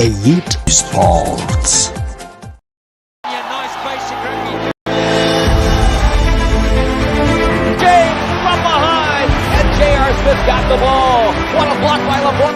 Eyit Sports. Nice basic rugby. James from behind, and J.R. Smith got the ball. What a block by LeBron.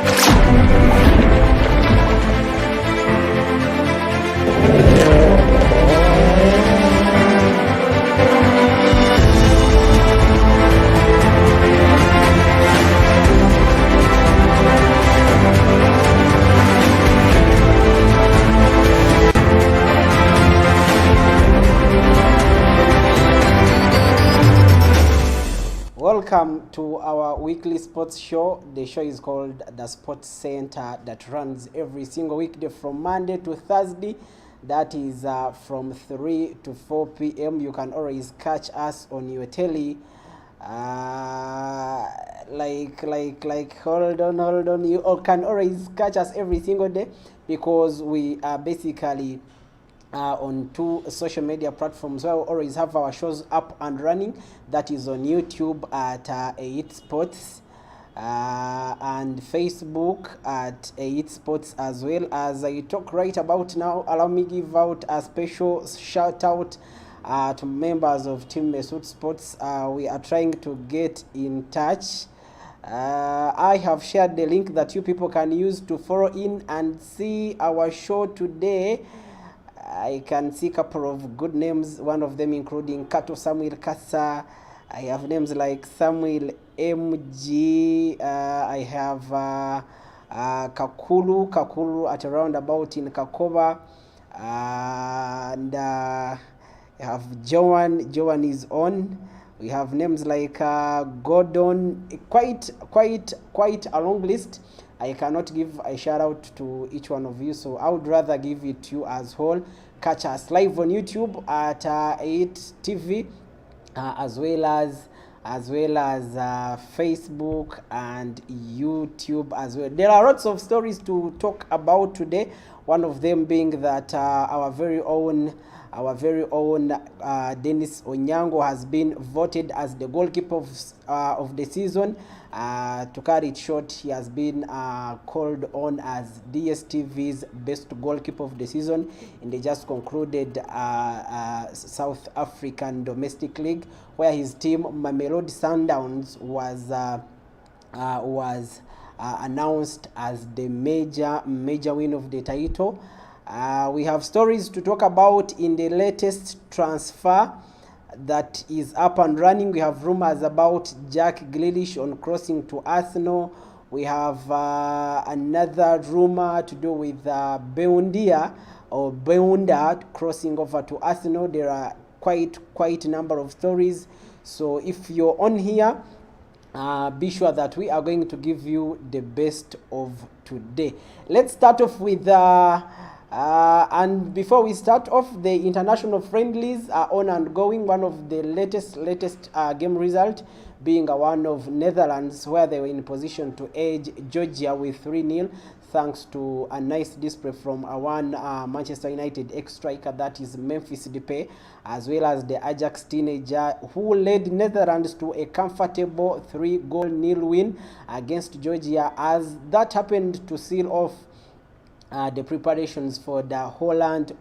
Welcome to our weekly sports show. The show is called The Sports Center, that runs every single weekday from Monday to Thursday. That is from 3 to 4 p.m. You can always catch us on your telly. Hold on. You can always catch us every single day because we are basically on 2 social media platforms where we always have our shows up and running. That is on YouTube at Eyit Sports and Facebook at Eyit Sports as well. As I talk right about now, allow me give out a special shout out to members of Team Mesut Sports. We are trying to get in touch. I have shared the link that you people can use to follow in and see our show today. I can see a couple of good names, one of them including Kato Samuel Kasa. I have names like Samuel MG. I have Kakulu at a roundabout in Kakoba. And I have Joan is on. We have names like Gordon. Quite a long list. I cannot give a shout out to each one of you, so I would rather give it to you as whole. Catch us live on YouTube at Eyit TV, as well as Facebook and YouTube as well. There are lots of stories to talk about today. One of them being that our very own Dennis Onyango has been voted as the goalkeeper of the season. To cut it short, he has been called on as DSTV's best goalkeeper of the season in the just concluded South African Domestic League, where his team Mamelodi Sundowns was announced as the major win of the title. We have stories to talk about in the latest transfer that is up and running. We have rumors about Jack Grealish on crossing to Arsenal. We have another rumor to do with Beunda crossing over to Arsenal. There are quite a number of stories. So if you're on here, be sure that we are going to give you the best of today. Let's start off with and before we start off, the international friendlies are on and going. One of the latest game result being one of Netherlands, where they were in position to edge Georgia with 3-0, thanks to a nice display from one Manchester United ex-striker, that is Memphis Depay, as well as the Ajax teenager, who led Netherlands to a comfortable 3-0 win against Georgia, as that happened to seal off the preparations for the Holland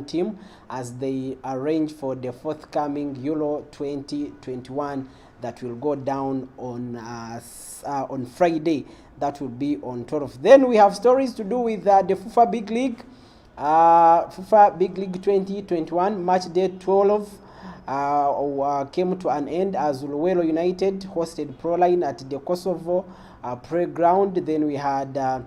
team as they arrange for the forthcoming Euro 2021 that will go down on Friday. That will be on 12th. Then we have stories to do with the FIFA Big League. FIFA Big League 2021 match day 12 came to an end as Luwelo United hosted Proline at the Kosovo playground. Then we had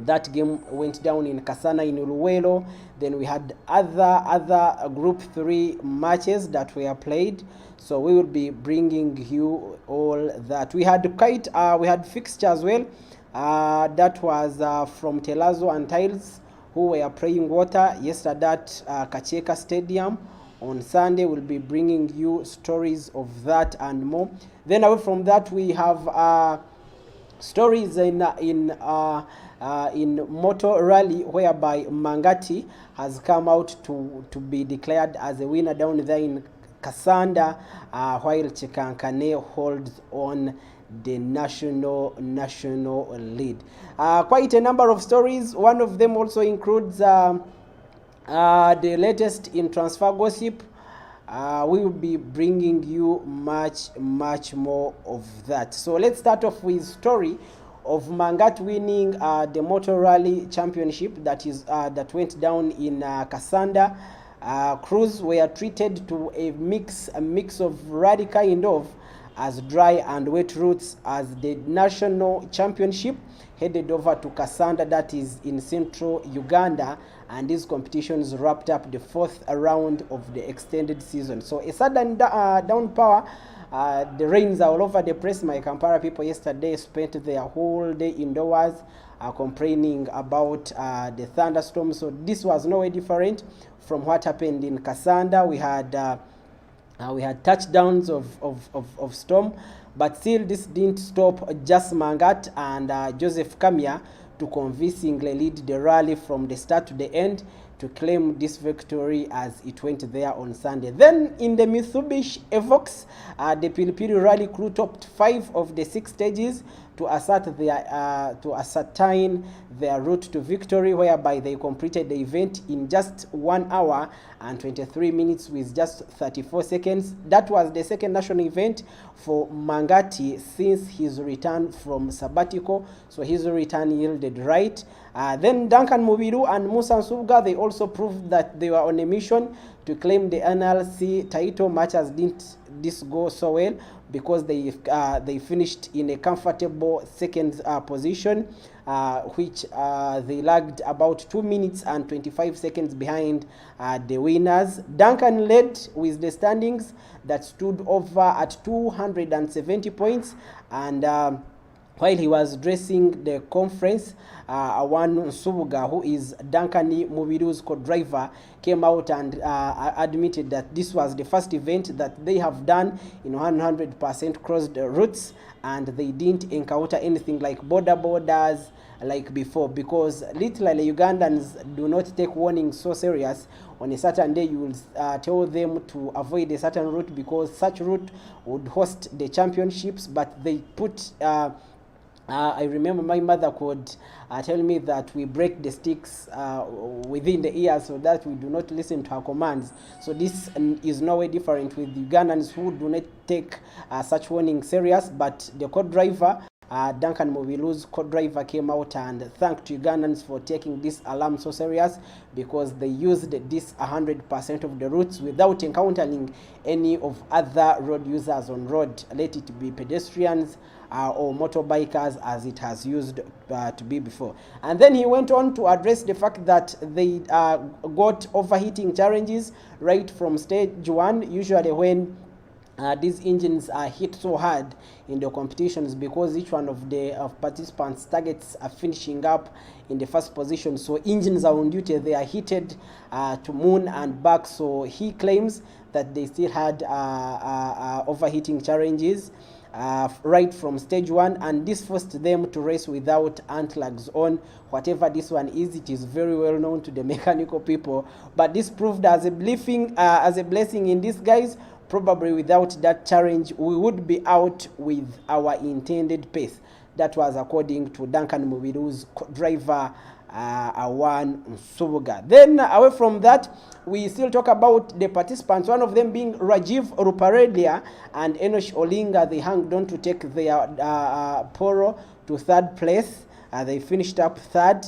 that game went down in Kasana in Luwelo. Then we had other Group 3 matches that were played. So we will be bringing you all that. We had we had fixture as well. That was from Telazo and Tiles, who were playing water yesterday at Kacheka Stadium. On Sunday, we'll be bringing you stories of that and more. Then away from that, we have stories in Motor Rally, whereby Mangati has come out to be declared as a winner down there in Kasanda, while Chikankane holds on the national lead. Quite a number of stories. One of them also includes the latest in transfer gossip. We will be bringing you much more of that. So let's start off with story of Mangat winning the Motor Rally Championship that went down in Kasanda. Crews were treated to a mix of rally kind of as dry and wet routes as the national championship headed over to Kasanda, that is in central Uganda, and these competitions wrapped up the fourth round of the extended season. So a sudden downpour. The rains are all over the place. My Kampala people yesterday spent their whole day indoors complaining about the thunderstorms. So this was no way different from what happened in Kasanda. We had touchdowns of storm, but still this didn't stop Jas Mangat and Joseph Kamia to convincingly lead the rally from the start to the end to claim this victory as it went there on Sunday. Then in the Mitsubishi Evox, the Pilipili rally crew topped 5 of the 6 stages to ascertain their route to victory, whereby they completed the event in just 1 hour and 23 minutes with just 34 seconds. That was the second national event for Mangati since his return from sabbatical, so his return yielded right. Then Duncan Mubiru and Musa Nsubga, they also proved that they were on a mission to claim the NLC title. Matches didn't this go so well because they finished in a comfortable second position, which they lagged about 2 minutes and 25 seconds behind the winners. Duncan led with the standings that stood over at 270 points, and while he was dressing the conference, Awan Subuga, who is Duncan Mubiru's co-driver, came out and admitted that this was the first event that they have done in 100% crossed routes, and they didn't encounter anything like borders like before, because literally Ugandans do not take warning so serious. On a certain day, you will tell them to avoid a certain route because such route would host the championships, but they put I remember my mother could tell me that we break the sticks within the ear so that we do not listen to her commands. So this is no way different with Ugandans who do not take such warning serious. But the co-driver, Duncan Mobilu's co-driver, came out and thanked Ugandans for taking this alarm so serious, because they used this 100% of the routes without encountering any of other road users on road, let it be pedestrians or motorbikers as it has used to be before. And then he went on to address the fact that they got overheating challenges right from stage 1, usually when these engines are hit so hard in the competitions, because each one of the participants' targets are finishing up in the first position. So engines are on duty, they are heated to moon and back. So he claims that they still had overheating challenges right from stage 1, and this forced them to race without antlags on. Whatever this one is, it is very well known to the mechanical people, but this proved as a blessing in disguise. Probably without that challenge, we would be out with our intended pace. That was according to Duncan Mubiru's driver, Awan Nsubuga. Then away from that, we still talk about the participants, one of them being Rajiv Ruparelia and Enosh Olinga. They hung on to take their poro to third place. They finished up third,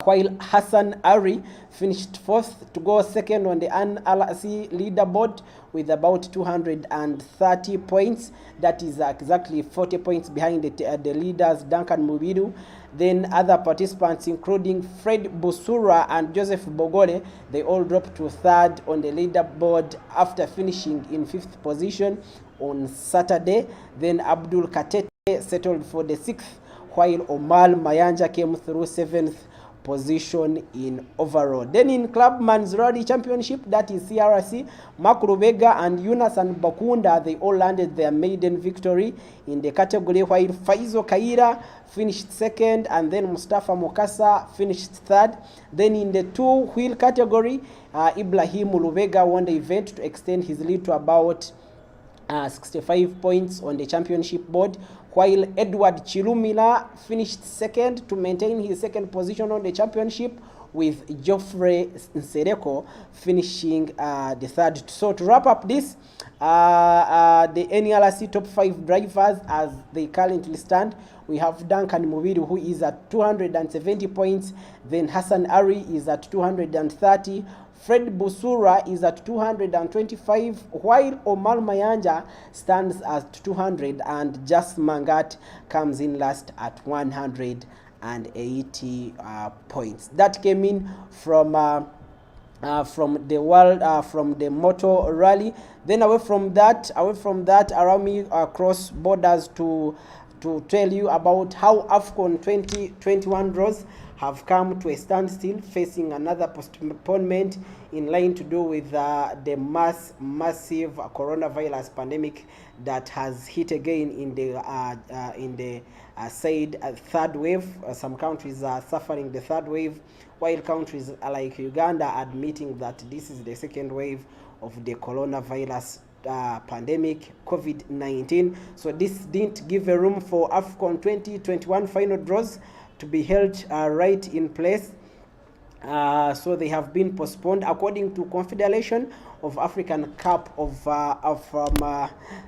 while Hassan Ari finished fourth to go second on the NLC leaderboard with about 230 points. That is exactly 40 points behind the leaders, Duncan Mubiru. Then other participants, including Fred Busura and Joseph Bogole, they all dropped to third on the leaderboard after finishing in 5th position on Saturday. Then Abdul Katete settled for the 6th, while Omar Mayanja came through 7th position in overall. Then in Clubman's Rally Championship, that is CRC, Mark Rubega and Yunus and Bakunda, they all landed their maiden victory in the category, while Faizo Kaira finished second, and then Mustafa Mokasa finished third. Then in the 2-wheel category, Ibrahim Rubega won the event to extend his lead to about 65 points on the championship board, while Edward Chilumila finished second to maintain his second position on the championship, with Geoffrey Nsereko finishing the third. So to wrap up this, the NLRC top 5 drivers as they currently stand, we have Duncan Mubiru, who is at 270 points, then Hassan Ari is at 230, Fred Busura is at 225, while Omar Mayanja stands at 200, and Jas Mangat comes in last at 180 points. That came in from the world, from the Moto Rally. Then away from that, allow me across borders to tell you about how Afcon 2021 draws have come to a standstill, facing another postponement in line to do with the massive coronavirus pandemic that has hit again in the said third wave. Some countries are suffering the third wave, while countries like Uganda are admitting that this is the second wave of the coronavirus pandemic, COVID-19. So this didn't give a room for Afcon 2021 final draws to be held right in place. So they have been postponed according to Confederation of African Cup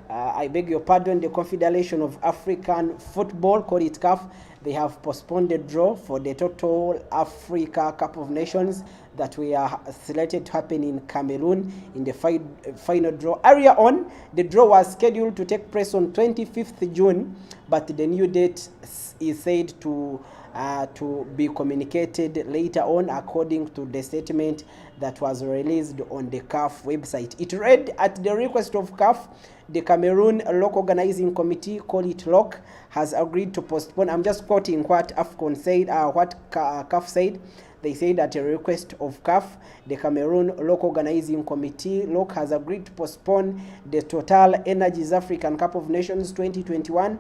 I beg your pardon, the Confederation of African Football, call it CAF. They have postponed the draw for the Total Africa Cup of Nations that we are slated to happen in Cameroon in the final draw. Earlier on, the draw was scheduled to take place on 25th June, but the new date is said to be communicated later on, according to the statement that was released on the CAF website. It read, at the request of CAF, the Cameroon Local Organizing Committee, call it LOC, has agreed to postpone. I'm just quoting what Afcon said, what CAF said. They said at a request of CAF, the Cameroon Local Organizing Committee, LOC, has agreed to postpone the Total Energies African Cup of Nations 2021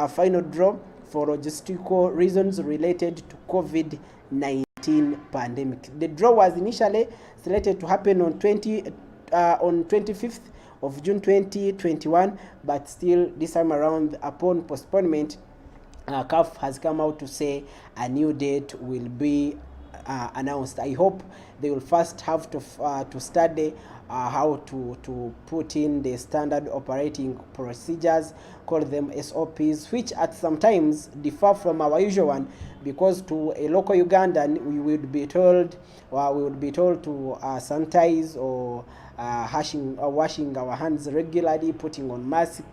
final draw for logistical reasons related to COVID-19 pandemic. The draw was initially slated to happen on 25th of June 2021, but still this time around, upon postponement, CAF has come out to say a new date will be announced. I hope they will first have to study how to put in the standard operating procedures, call them SOPs, which at sometimes differ from our usual one, because to a local Ugandan we would be told to sanitize or washing our hands regularly, putting on mask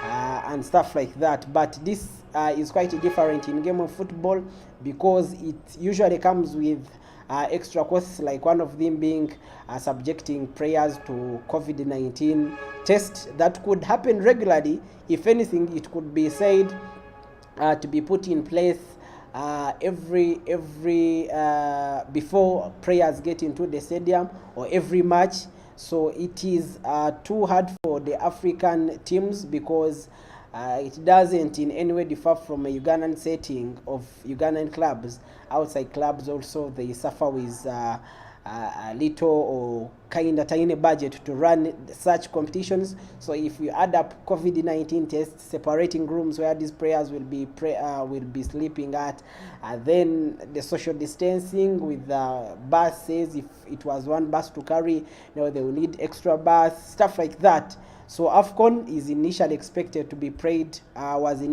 and stuff like that. But this is quite different in game of football, because it usually comes with extra costs, like one of them being subjecting players to COVID-19 tests that could happen regularly. If anything, it could be said to be put in place every before players get into the stadium, or every match. So it is too hard for the African teams, because it doesn't in any way differ from a Ugandan setting of Ugandan clubs. Outside clubs also, they suffer with a little or kind of tiny budget to run such competitions. So if you add up COVID-19 tests, separating rooms where these players will be sleeping at, then the social distancing with buses, if it was one bus to carry, now they will need extra bus, stuff like that. So Afcon is initially expected to be played, early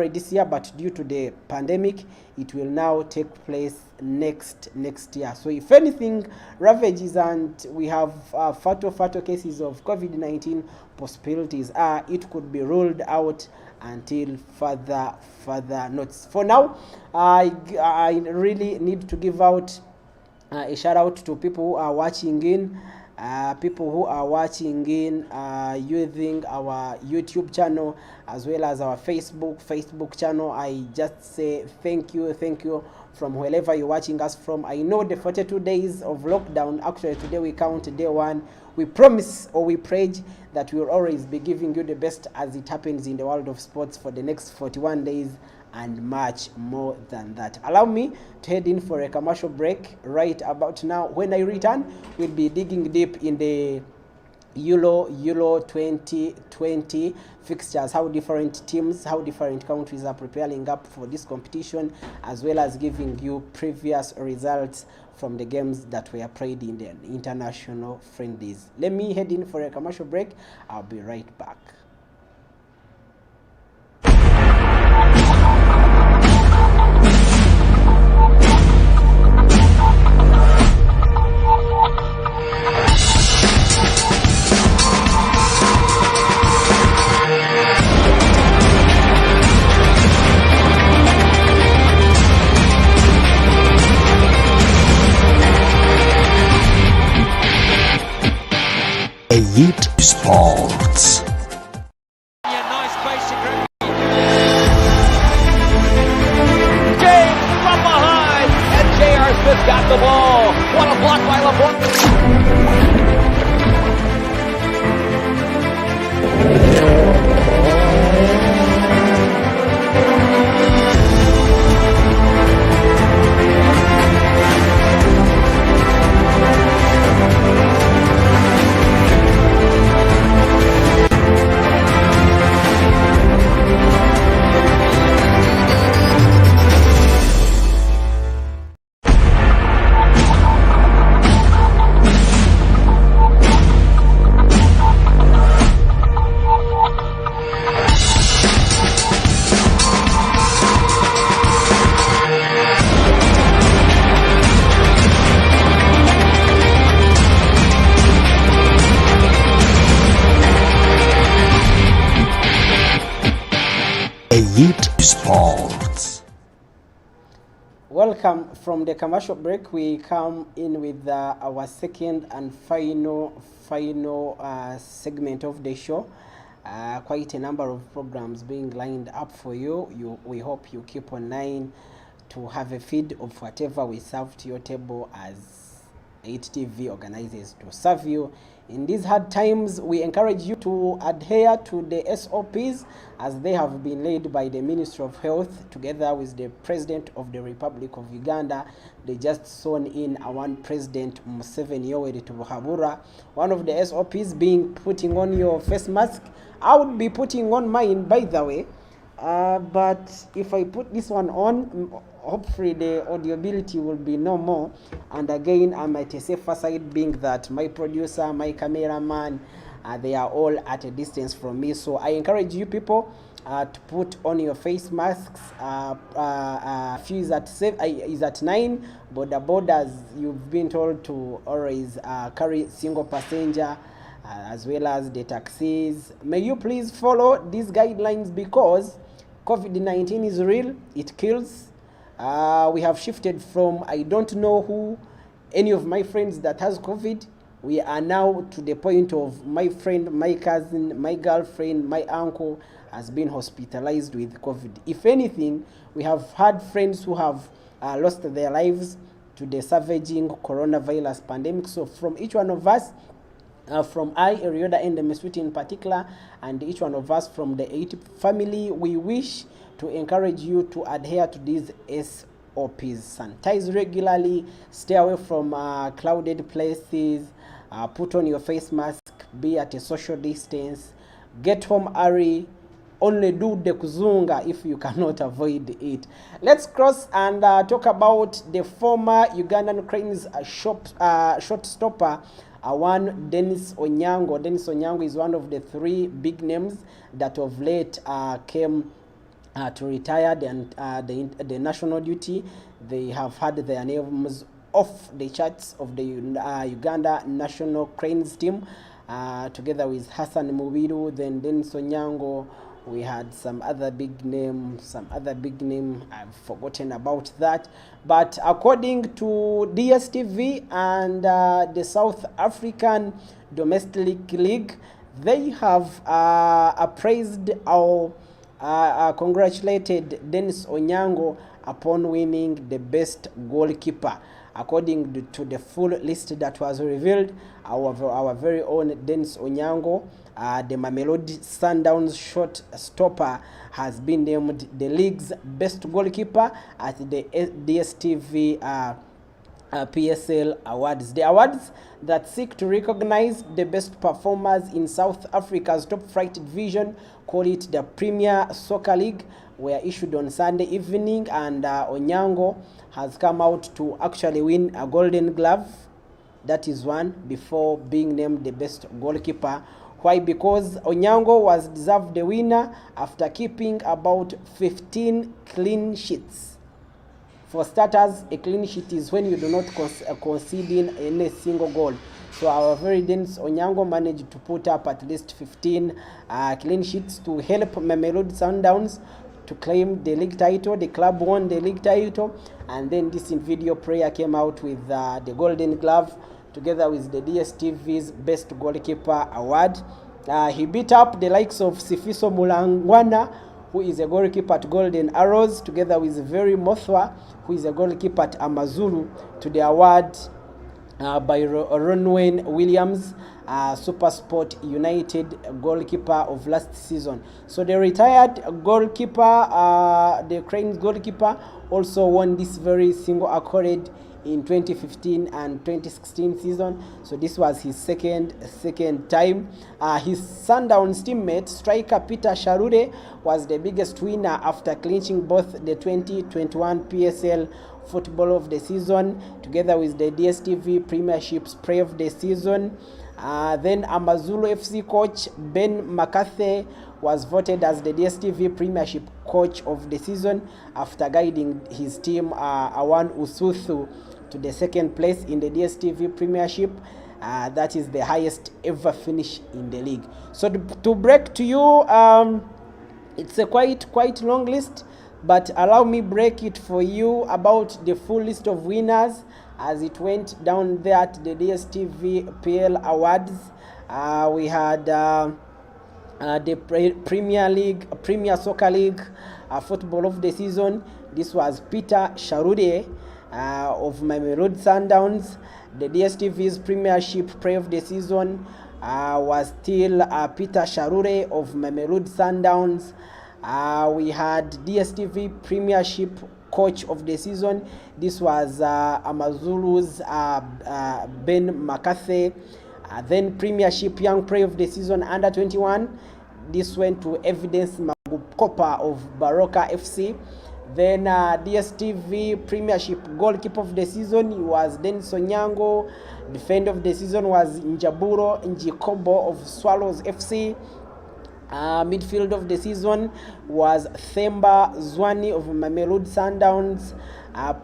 this year, but due to the pandemic, it will now take place next year. So if anything ravages and we have fatal cases of COVID-19 possibilities, it could be ruled out until further notice. For now, I really need to give out a shout out to people who are watching in. Using our YouTube channel as well as our Facebook channel. I just say thank you from wherever you're watching us from. I know the 42 days of lockdown, actually today we count day 1. We promise, or we pledge, that we will always be giving you the best as it happens in the world of sports for the next 41 days and much more than that. Allow me to head in for a commercial break right about now. When I return, we'll be digging deep in the Euro 2020 fixtures, how different teams, how different countries are preparing up for this competition, as well as giving you previous results from the games that were played in the international friendlies. Let me head in for a commercial break. I'll be right back. Eyit Sports. Nice basic run. James from behind, and J.R. Smith got the ball. What a block by LeBron. Eyit Sports. Welcome from the commercial break. We come in with our second and final segment of the show. Quite a number of programs being lined up for you. We hope you keep online to have a feed of whatever we serve to your table as Eyit TV organizes to serve you. In these hard times, we encourage you to adhere to the SOPs as they have been laid by the Ministry of Health together with the President of the Republic of Uganda. They just sworn in our President Museveni Yoweri Tubuhabura. One of the SOPs being putting on your face mask. I would be putting on mine, by the way. But if I put this one on, hopefully the audibility will be no more. And again, I'm at a safer side, being that my producer, my cameraman, they are all at a distance from me. So I encourage you people to put on your face masks. Few is at 9, but the borders, you've been told to always carry single passenger, as well as the taxis. May you please follow these guidelines, because COVID-19 is real, it kills. We have shifted from I don't know who, any of my friends that has COVID. We are now to the point of my friend, my cousin, my girlfriend, my uncle has been hospitalized with COVID. If anything, we have had friends who have lost their lives to the savaging coronavirus pandemic. So from each one of us, from I, Erioda, and the Meswiti in particular, and each one of us from the Eyit family, we wish to encourage you to adhere to these SOPs. Sanitize regularly, stay away from crowded places, put on your face mask, be at a social distance, get home early, only do the kuzunga if you cannot avoid it. Let's cross and talk about the former Ugandan Cranes short stopper, one Dennis Onyango. Dennis Onyango is one of the three big names that of late came to retire the national duty. They have had their names off the charts of the Uganda national cranes team, together with Hassan Mubiru, then Dennis Onyango. We had some other big name. I've forgotten about that. But according to DSTV and the South African Domestic League, they have appraised our congratulated Dennis Onyango upon winning the best goalkeeper. According to the full list that was revealed, our very own Dennis Onyango, the Mamelodi Sundowns short stopper, has been named the league's best goalkeeper at the DSTV PSL awards. The awards that seek to recognize the best performers in South Africa's top flight division, call it the Premier Soccer League, were issued on Sunday evening, and Onyango has come out to actually win a Golden Glove. That is one, before being named the best goalkeeper. Why? Because Onyango was deserved the winner after keeping about 15 clean sheets. For starters, a clean sheet is when you do not concede any single goal. So our very dense Onyango managed to put up at least 15 clean sheets to help Mamelodi Sundowns to claim the league title. The club won the league title, and then this video player came out with the Golden Glove together with the DSTV's Best Goalkeeper Award. He beat up the likes of Sifiso Mulangwana, who is a goalkeeper at Golden Arrows, together with Very Mothwa, who is a goalkeeper at Amazulu, to the award by Ronwayne Williams, SuperSport United goalkeeper of last season. So the retired goalkeeper, the Cranes goalkeeper, also won this very single accolade in 2015 and 2016 season. So this was his second time. His Sundowns teammate, striker Peter Sharude, was the biggest winner after clinching both the 2021 PSL Football of the Season together with the DSTV Premiership's Play of the Season. Then Amazulu FC coach Ben McCarthy was voted as the DSTV Premiership Coach of the Season after guiding his team Awan Usuthu to the second place in the DSTV Premiership. That is the highest ever finish in the league. So to break to you, it's a quite long list, but allow me break it for you about the full list of winners as it went down there at the DSTV PL Awards. We had the Premier Soccer League Football of the Season. This was Peter Sharude of Mamelodi Sundowns. The DSTV's Premiership Play of the Season was still Peter Sharude of Mamelodi Sundowns. We had DSTV Premiership Coach of the Season. This was Amazulu's Ben McCarthy. Then Premiership Young Play of the Season Under 21. This went to Evidence Magukopa of Baroka FC. Then DSTV Premiership Goalkeeper of the Season was Dennis Onyango. Defender of the Season was Njaburo Njikobo of Swallows FC. Midfield of the Season was Themba Zwane of Mamelodi Sundowns.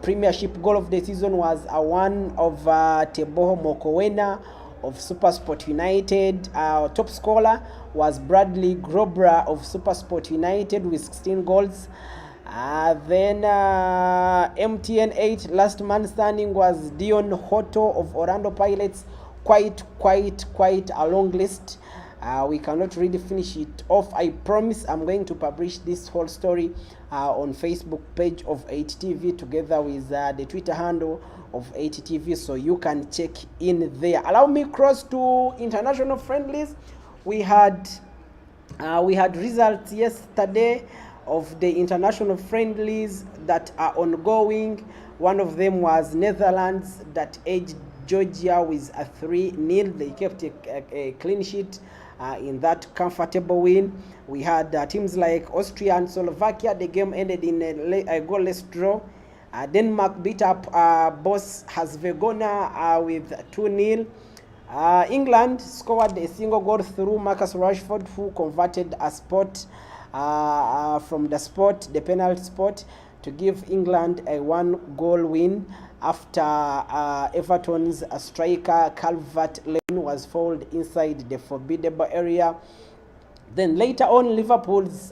Premiership Goal of the Season was one of Teboho Mokowena of SuperSport United. Top scorer was Bradley Grobra of SuperSport United with 16 goals. Then MTN 8 last man standing was Dion Hoto of Orlando Pirates. Quite a long list. We cannot really finish it off. I promise I'm going to publish this whole story on Facebook page of Eyit TV together with the Twitter handle of Eyit TV, so you can check in there. Allow me cross to international friendlies. We had results yesterday of the international friendlies that are ongoing. One of them was Netherlands that edged Georgia with a 3-0. They kept a clean sheet in that comfortable win. We had teams like Austria and Slovakia. The game ended in a goalless draw. Denmark beat up boss Herzegovina with 2-0. England scored a single goal through Marcus Rashford, who converted a spot from the penalty spot, to give England a 1-goal win after Everton's striker Calvert-Lewin was fouled inside the forbidden area. Then later on, Liverpool's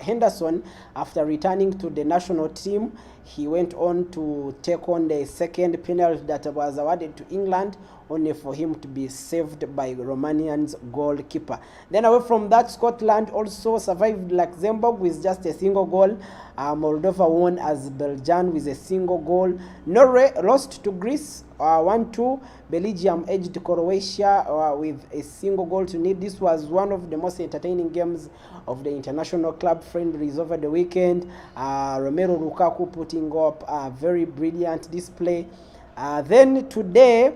Henderson, after returning to the national team, he went on to take on the second penalty that was awarded to England, only for him to be saved by Romanian's goalkeeper. Then away from that, Scotland also survived Luxembourg with just a single goal. Moldova won as Belgium with a single goal. Norway lost to Greece 1-2. Belgium edged Croatia with a single goal to nil. This was one of the most entertaining games of the international club friendlies over the weekend. Romelu Lukaku putting up a very brilliant display Then today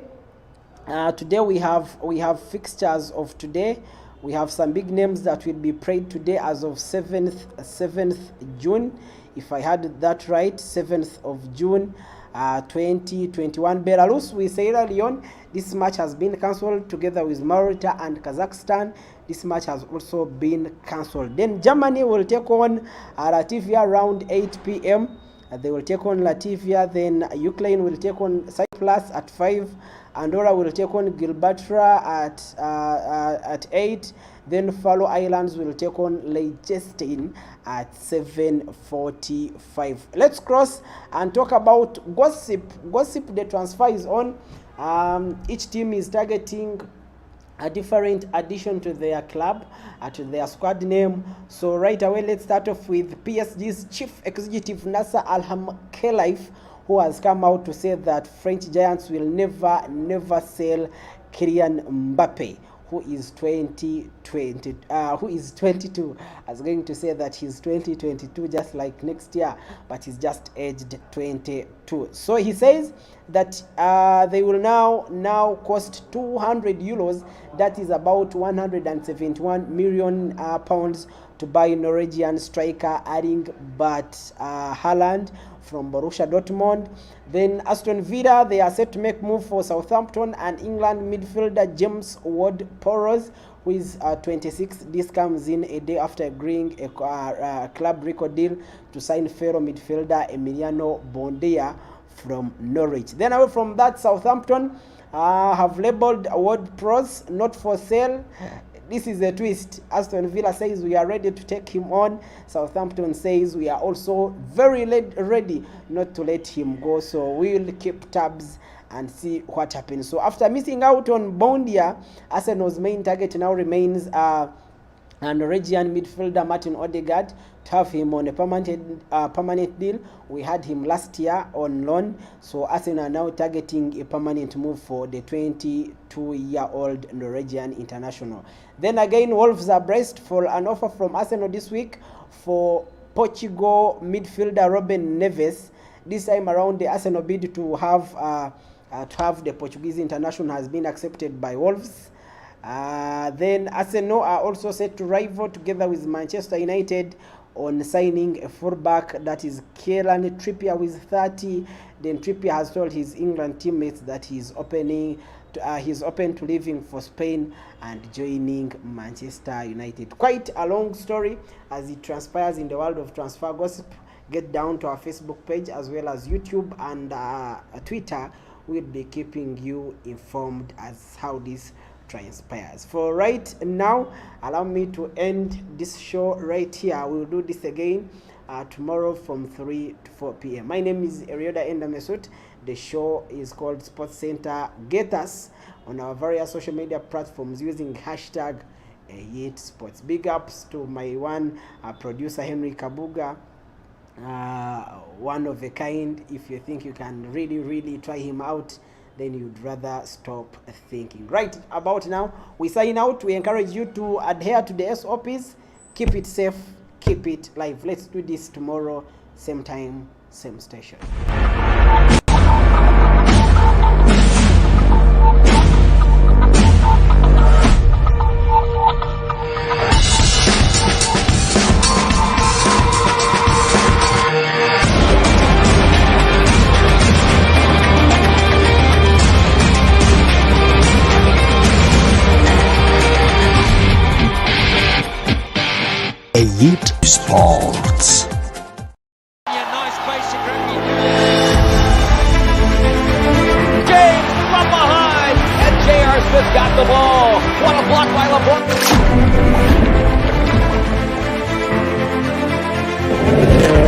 we have fixtures of today. We have some big names that will be played today as of 7th June, if I had that right, 7th of June 2021. Belarus with Sierra Leone, this match has been cancelled, together with Malta and Kazakhstan. This match has also been cancelled. Then Germany will take on Latvia around 8 p.m. They will take on Latvia. Then Ukraine will take on Cyprus at 5. Andorra will take on Gibraltar at 8. Then Faroe Islands will take on Liechtenstein at 7:45. Let's cross and talk about gossip. Gossip, the transfer is on. Each team is targeting a different addition to their club, to their squad name. So right away, let's start off with PSG's chief executive Nasser Al-Khelaifi, who has come out to say that French giants will never sell Kylian Mbappe, who is 22. I was going to say that he's 2022 just like next year, but he's just aged 22. So he says that they will now cost 200 euros, that is about 171 million pounds, to buy Norwegian striker Erling Haaland from Borussia Dortmund. Then Aston Villa, they are set to make move for Southampton and England midfielder James Ward-Prowse, who is 26. This comes in a day after agreeing a club record deal to sign fellow midfielder Emiliano Buendia from Norwich. Then away from that, Southampton have labelled Ward-Prowse not for sale. This is a twist. Aston Villa says we are ready to take him on. Southampton says we are also very ready not to let him go. So we'll keep tabs and see what happens. So after missing out on Buendia, Arsenal's main target now remains Norwegian midfielder Martin Odegaard. To have him on a permanent deal. We had him last year on loan, so Arsenal are now targeting a permanent move for the 22-year-old Norwegian international. Then again, Wolves are braced for an offer from Arsenal this week for Portugal midfielder Ruben Neves. This time around, the Arsenal bid to have the Portuguese international has been accepted by Wolves. Then Arsenal are also set to rival together with Manchester United on signing a fullback, that is Kieran Trippier with 30. Then Trippier has told his England teammates that he's open to leaving for Spain and joining Manchester United. Quite a long story as it transpires in the world of transfer gossip. Get down to our Facebook page as well as YouTube and Twitter. We'll be keeping you informed as how this transpires. For right now, allow me to end this show right here. We'll do this again tomorrow from 3 to 4 p.m. My name is Erioda Endamesut. The show is called Sports Center. Get us on our various social media platforms using hashtag Eyit Sports. Big ups to my one producer Henry Kabuga, one of a kind. If you think you can really try him out, then you'd rather stop thinking. Right about now, we sign out. We encourage you to adhere to the SOPs. Keep it safe, keep it live. Let's do this tomorrow, same time, same station. Eyit Sports. Nice basic James from behind, and J.R. Smith got the ball. What a block by LeBron.